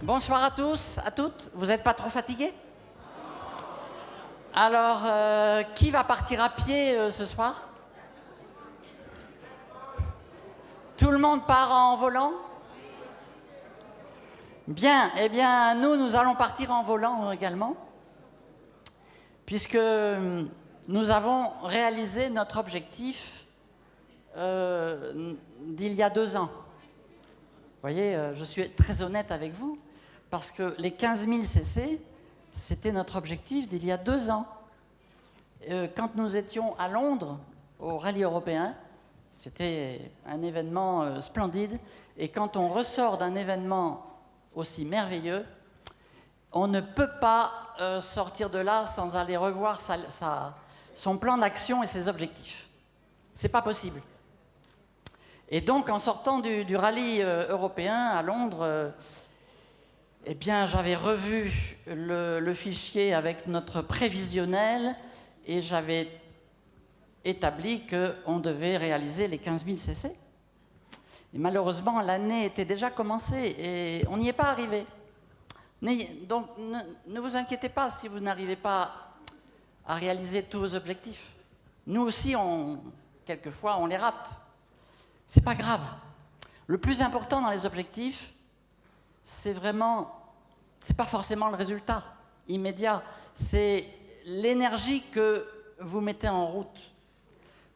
Bonsoir à tous, à toutes. Vous n'êtes pas trop fatigués? Alors, qui va partir à pied ce soir? Tout le monde part en volant? Bien, eh bien, nous allons partir en volant également, puisque nous avons réalisé notre objectif d'il y a 2 ans. Vous voyez, je suis très honnête avec vous, parce que les 15 000 cc, c'était notre objectif d'il y a 2 ans. Quand nous étions à Londres, au rallye européen, c'était un événement splendide, et quand on ressort d'un événement aussi merveilleux, on ne peut pas sortir de là sans aller revoir son plan d'action et ses objectifs. C'est pas possible. Et donc, en sortant du rallye européen à Londres, eh bien, j'avais revu le fichier avec notre prévisionnel et j'avais établi qu'on devait réaliser les 15 000 cc. Et malheureusement, l'année était déjà commencée et on n'y est pas arrivé. Donc, ne vous inquiétez pas si vous n'arrivez pas à réaliser tous vos objectifs. Nous aussi, quelquefois, on les rate. C'est pas grave. Le plus important dans les objectifs, c'est pas forcément le résultat immédiat, c'est l'énergie que vous mettez en route.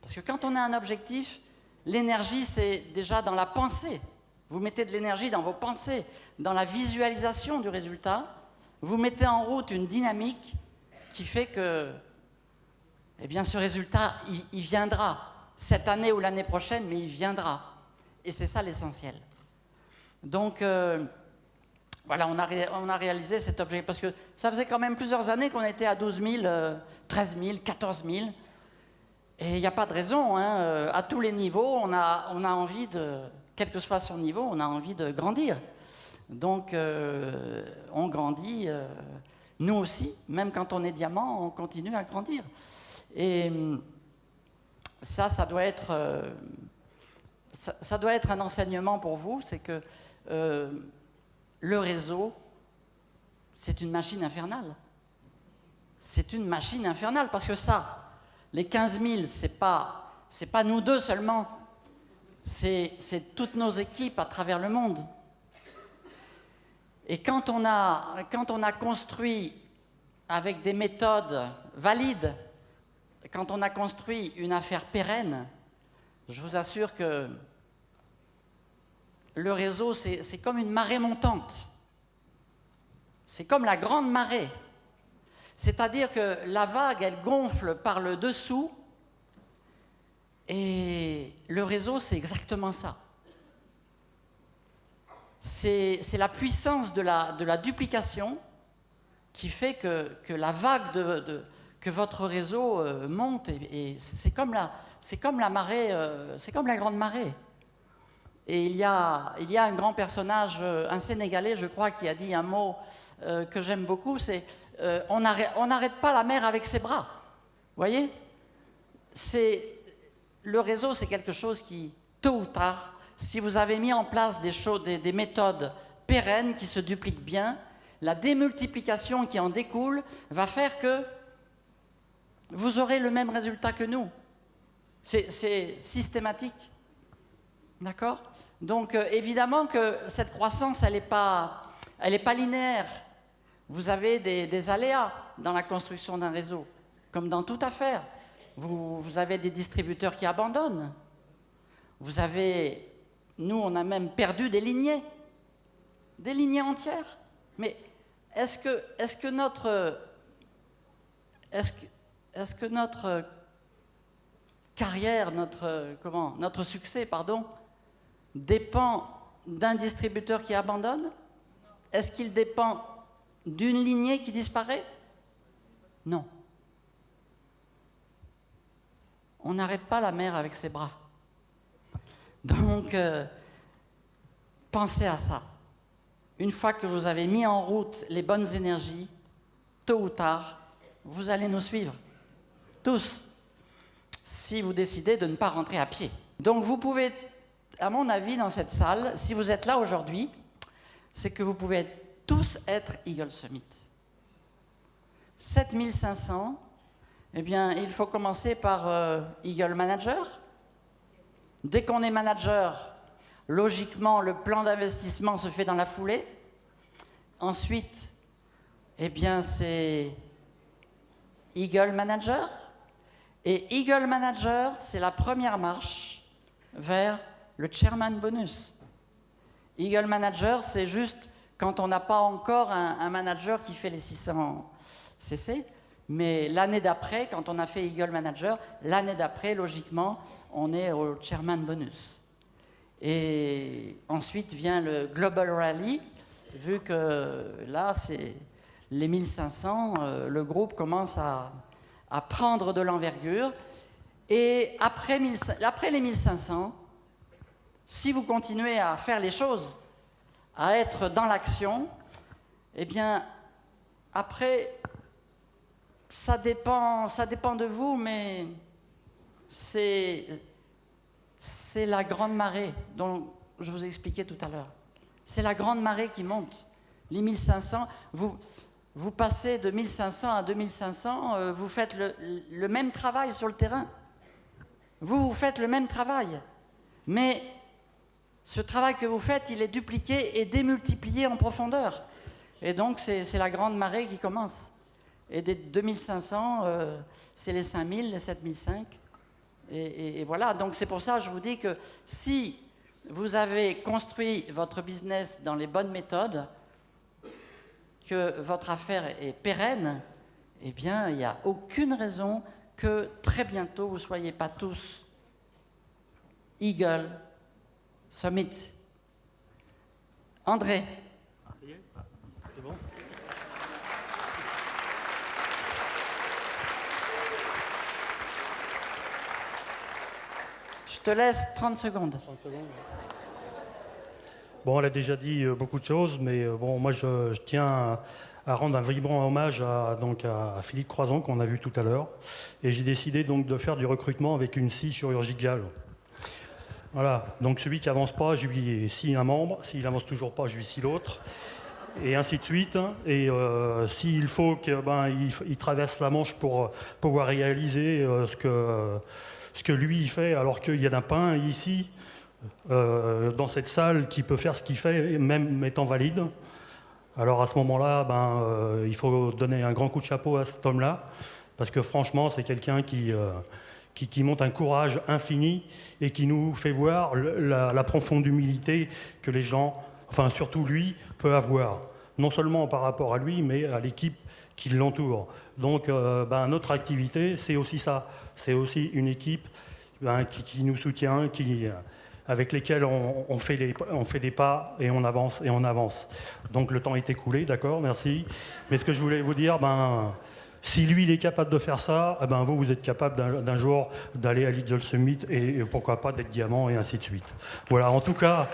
Parce que quand on a un objectif, l'énergie, c'est déjà dans la pensée. Vous mettez de l'énergie dans vos pensées, dans la visualisation du résultat. Vous mettez en route une dynamique qui fait que, eh bien, ce résultat, il viendra. Cette année ou l'année prochaine, mais il viendra. Et c'est ça l'essentiel. Donc, voilà, on a réalisé cet objectif, parce que ça faisait quand même plusieurs années qu'on était à 12 000, 13 000, 14 000. Et il n'y a pas de raison, hein, à tous les niveaux, on a envie quel que soit son niveau, on a envie de grandir. Donc, on grandit, nous aussi, même quand on est diamant, on continue à grandir. Et ça doit être un enseignement pour vous, c'est que le réseau, c'est une machine infernale. C'est une machine infernale, parce que ça, les 15 000, c'est pas nous deux seulement, c'est toutes nos équipes à travers le monde. Et quand on a construit avec des méthodes valides, quand on a construit une affaire pérenne, je vous assure que le réseau, c'est comme une marée montante. C'est comme la grande marée. C'est-à-dire que la vague, elle gonfle par le dessous, et le réseau, c'est exactement ça. C'est la puissance de la duplication qui fait que la vague que votre réseau monte, et c'est comme la marée, c'est comme la grande marée. Et il y a un grand personnage, un Sénégalais, je crois, qui a dit un mot que j'aime beaucoup, c'est on n'arrête pas la mer avec ses bras. Vous voyez? Le réseau, c'est quelque chose qui, tôt ou tard, si vous avez mis en place des méthodes pérennes qui se dupliquent bien, la démultiplication qui en découle va faire que vous aurez le même résultat que nous. C'est systématique. D'accord? Donc, évidemment que cette croissance, elle n'est pas linéaire. Vous avez des aléas dans la construction d'un réseau, comme dans toute affaire. Vous avez des distributeurs qui abandonnent. Nous, on a même perdu des lignées entières. Mais est-ce que notre carrière, notre succès, dépend d'un distributeur qui abandonne? Est-ce qu'il dépend d'une lignée qui disparaît? Non. On n'arrête pas la mer avec ses bras. Donc, pensez à ça. Une fois que vous avez mis en route les bonnes énergies, tôt ou tard, vous allez nous suivre. Tous. Si vous décidez de ne pas rentrer à pied. Donc, vous pouvez, à mon avis, dans cette salle, si vous êtes là aujourd'hui, c'est que vous pouvez être tous être Eagle Summit. 7500, eh bien, il faut commencer par Eagle Manager. Dès qu'on est manager, logiquement, le plan d'investissement se fait dans la foulée. Ensuite, eh bien, c'est Eagle Manager. Et Eagle Manager, c'est la première marche vers le Chairman Bonus. Eagle Manager, c'est juste quand on n'a pas encore un manager qui fait les 600 CC. Mais l'année d'après, quand on a fait Eagle Manager, l'année d'après, logiquement, on est au Chairman Bonus. Et ensuite vient le Global Rally, vu que là, c'est les 1500, le groupe commence à prendre de l'envergure. Et après les 1500, si vous continuez à faire les choses, à être dans l'action, eh bien, après, ça dépend de vous, mais c'est la grande marée dont je vous ai expliqué tout à l'heure. C'est la grande marée qui monte. Les 1500, vous passez de 1500 à 2500, vous faites le même travail sur le terrain. Vous faites le même travail. Mais ce travail que vous faites, il est dupliqué et démultiplié en profondeur. Et donc, c'est la grande marée qui commence. Et des 2500, c'est les 5000, les 7005. Et voilà, donc c'est pour ça que je vous dis que si vous avez construit votre business dans les bonnes méthodes, que votre affaire est pérenne, eh bien, il n'y a aucune raison que très bientôt, vous ne soyez pas tous Eagle Summit. André. C'est bon ? Je te laisse 30 secondes. 30 secondes. Bon, elle a déjà dit beaucoup de choses, mais bon, moi je tiens à rendre un vibrant hommage à Philippe Croison qu'on a vu tout à l'heure. Et j'ai décidé donc de faire du recrutement avec une scie chirurgicale. Voilà, donc celui qui avance pas, je lui scie un membre. S'il avance toujours pas, je lui scie l'autre. Et ainsi de suite. Et s'il faut qu'il traverse la Manche pour pouvoir réaliser ce que lui il fait, alors qu'il y en a pas un ici, dans cette salle, qui peut faire ce qu'il fait, même étant valide. Alors à ce moment-là, il faut donner un grand coup de chapeau à cet homme-là, parce que franchement, c'est quelqu'un qui montre un courage infini et qui nous fait voir la profonde humilité que les gens, enfin surtout lui, peut avoir. Non seulement par rapport à lui, mais à l'équipe qui l'entoure. Donc notre activité, c'est aussi ça. C'est aussi une équipe qui nous soutient, avec lesquels on fait des pas et on avance et on avance. Donc le temps est écoulé, d'accord, merci. Mais ce que je voulais vous dire, si lui il est capable de faire ça, vous êtes capable d'un jour d'aller à l'Eagle Summit et pourquoi pas d'être diamant et ainsi de suite. Voilà, en tout cas.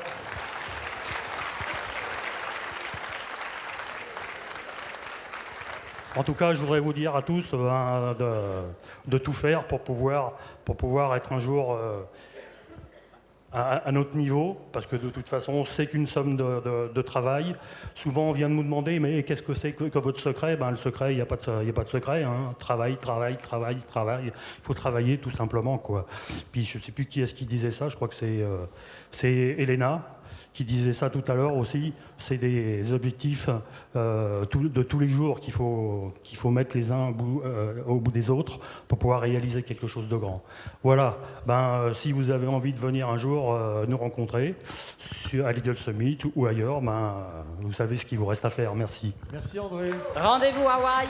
En tout cas, je voudrais vous dire à tous de tout faire pour pouvoir être un jour à notre niveau, parce que de toute façon, c'est qu'une somme de travail. Souvent, on vient de nous demander, mais qu'est-ce que c'est que votre secret ? Le secret, il n'y a pas de secret. Hein. Travail. Il faut travailler, tout simplement, quoi. Puis, je ne sais plus qui est-ce qui disait ça. Je crois que c'est Elena qui disait ça tout à l'heure aussi. C'est des objectifs de tous les jours qu'il faut mettre les uns au bout des autres pour pouvoir réaliser quelque chose de grand. Voilà. Si vous avez envie de venir un jour nous rencontrer à l'Eagle Summit ou ailleurs, vous savez ce qu'il vous reste à faire. Merci. Merci André. Rendez-vous à Hawaï.